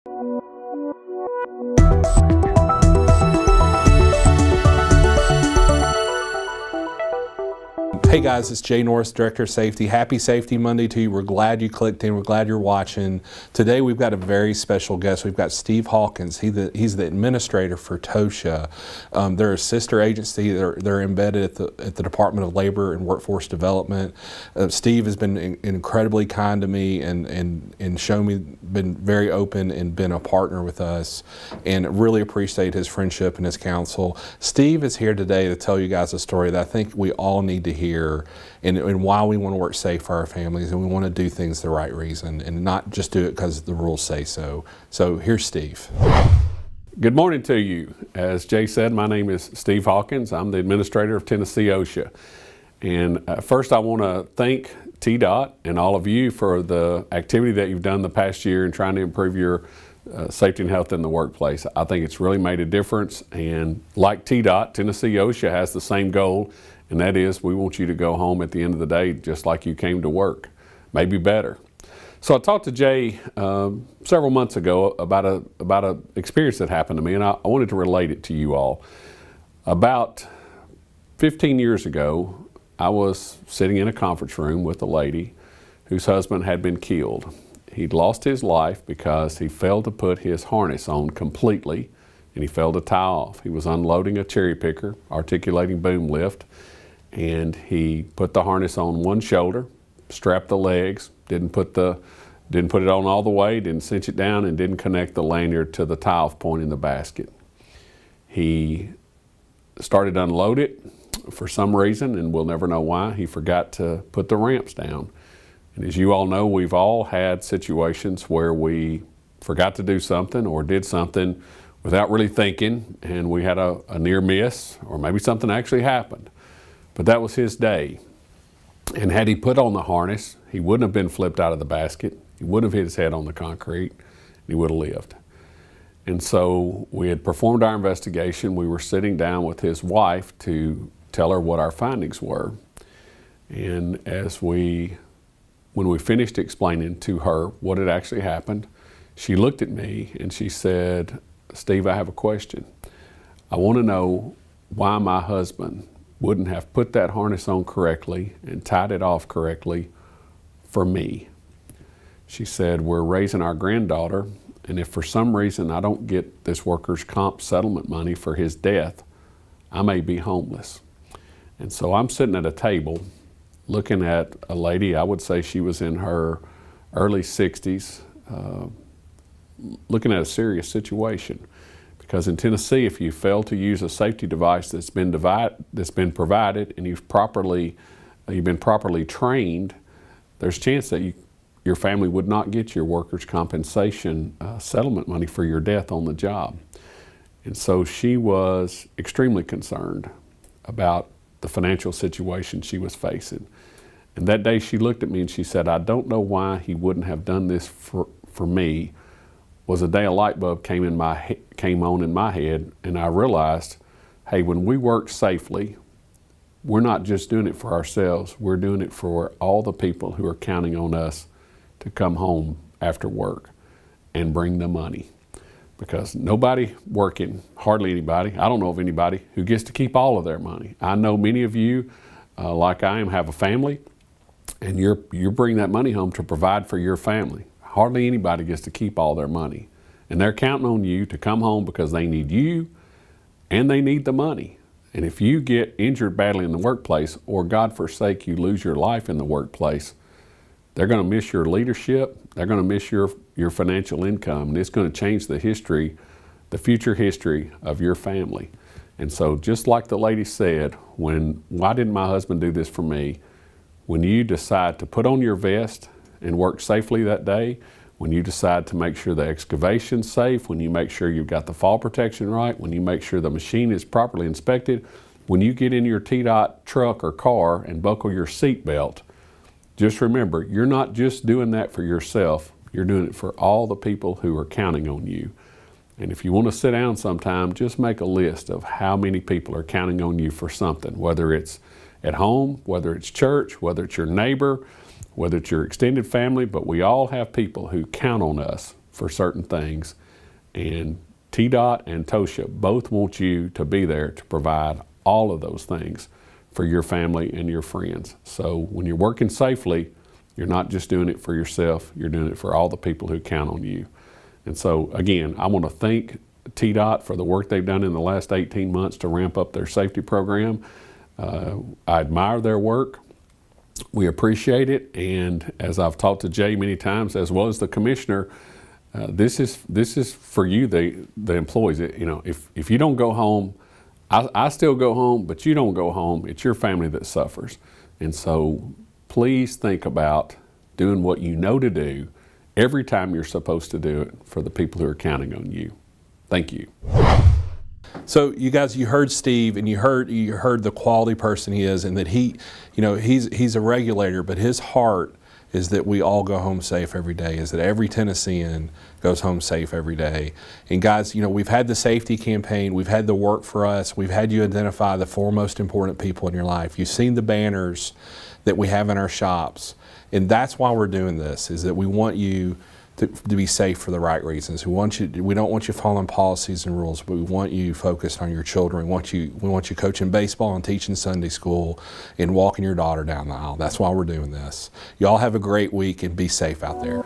Hey guys, it's Jay Norris, Director of Safety. Happy Safety Monday to you. We're glad you clicked in. We're glad you're watching. Today we've got a very special guest. We've got Steve Hawkins. He's the administrator for TOSHA. They're a sister agency. They're embedded at the Department of Labor and Workforce Development. Steve has been incredibly kind to me and shown me, been very open and been a partner with us, and really appreciate his friendship and his counsel. Steve is here today to tell you guys a story that I think we all need to hear. And why we want to work safe for our families, and we want to do things the right reason and not just do it because the rules say so. So here's Steve. Good morning to you. As Jay said, my name is Steve Hawkins. I'm the administrator of Tennessee OSHA. And first I want to thank TDOT and all of you for the activity that you've done the past year in trying to improve your safety and health in the workplace. I think it's really made a difference, and like TDOT, Tennessee OSHA has the same goal, and that is we want you to go home at the end of the day just like you came to work, maybe better. So I talked to Jay several months ago about a experience that happened to me, and I wanted to relate it to you all. About 15 years ago, I was sitting in a conference room with a lady whose husband had been killed. He'd lost his life because he failed to put his harness on completely, and he failed to tie off. He was unloading a cherry picker, articulating boom lift, and he put the harness on one shoulder, strapped the legs, didn't put it on all the way, didn't cinch it down, and didn't connect the lanyard to the tie-off point in the basket. He started to unload it for some reason, and we'll never know why. He forgot to put the ramps down. And as you all know, we've all had situations where we forgot to do something or did something without really thinking, and we had a near miss, or maybe something actually happened. But that was his day. And had he put on the harness, he wouldn't have been flipped out of the basket. He wouldn't have hit his head on the concrete, and he would have lived. And so we had performed our investigation. We were sitting down with his wife to tell her what our findings were. And when we finished explaining to her what had actually happened, she looked at me and she said, "Steve, I have a question. I want to know why my husband wouldn't have put that harness on correctly and tied it off correctly for me." She said, "We're raising our granddaughter, and if for some reason I don't get this workers' comp settlement money for his death, I may be homeless." And so I'm sitting at a table looking at a lady, I would say she was in her early 60s, looking at a serious situation. Because in Tennessee, if you fail to use a safety device that's been provided and you've been properly trained, there's a chance that your family would not get your workers' compensation settlement money for your death on the job. And so she was extremely concerned about the financial situation she was facing. And that day she looked at me and she said, "I don't know why he wouldn't have done this for me." Was a day a light bulb came on in my head, and I realized, hey, when we work safely, we're not just doing it for ourselves, we're doing it for all the people who are counting on us to come home after work and bring the money. Because nobody working, hardly anybody, I don't know of anybody who gets to keep all of their money. I know many of you, like I am, have a family, and you're bringing that money home to provide for your family. Hardly anybody gets to keep all their money. And they're counting on you to come home because they need you and they need the money. And if you get injured badly in the workplace, or God forsake you lose your life in the workplace, they're going to miss your leadership, they're going to miss your financial income, and it's going to change the future history of your family. And so just like the lady said, why didn't my husband do this for me? When you decide to put on your vest and work safely that day, when you decide to make sure the excavation's safe, when you make sure you've got the fall protection right, when you make sure the machine is properly inspected, when you get in your TDOT truck or car and buckle your seat belt, just remember, you're not just doing that for yourself, you're doing it for all the people who are counting on you. And if you want to sit down sometime, just make a list of how many people are counting on you for something, whether it's at home, whether it's church, whether it's your neighbor, whether it's your extended family, but we all have people who count on us for certain things. And TDOT and TOSHA both want you to be there to provide all of those things for your family and your friends. So when you're working safely, you're not just doing it for yourself, you're doing it for all the people who count on you. And so again, I want to thank TDOT for the work they've done in the last 18 months to ramp up their safety program. I admire their work. We appreciate it. And as I've talked to Jay many times, as well as the commissioner, this is for you, the employees. You know, if you don't go home, I still go home, but you don't go home, it's your family that suffers. And so please think about doing what you know to do every time you're supposed to do it for the people who are counting on you. Thank you. So you guys, you heard Steve, and you heard the quality person he is, and that he's a regulator, but his heart is that we all go home safe every day, is that every Tennessean goes home safe every day. And guys, we've had the safety campaign, we've had the work for us, we've had you identify the 4 most important people in your life. You've seen the banners that we have in our shops, and that's why we're doing this, is that we want you to be safe for the right reasons. We don't want you following policies and rules, but we want you focused on your children. We want you coaching baseball and teaching Sunday school and walking your daughter down the aisle. That's why we're doing this. Y'all have a great week and be safe out there.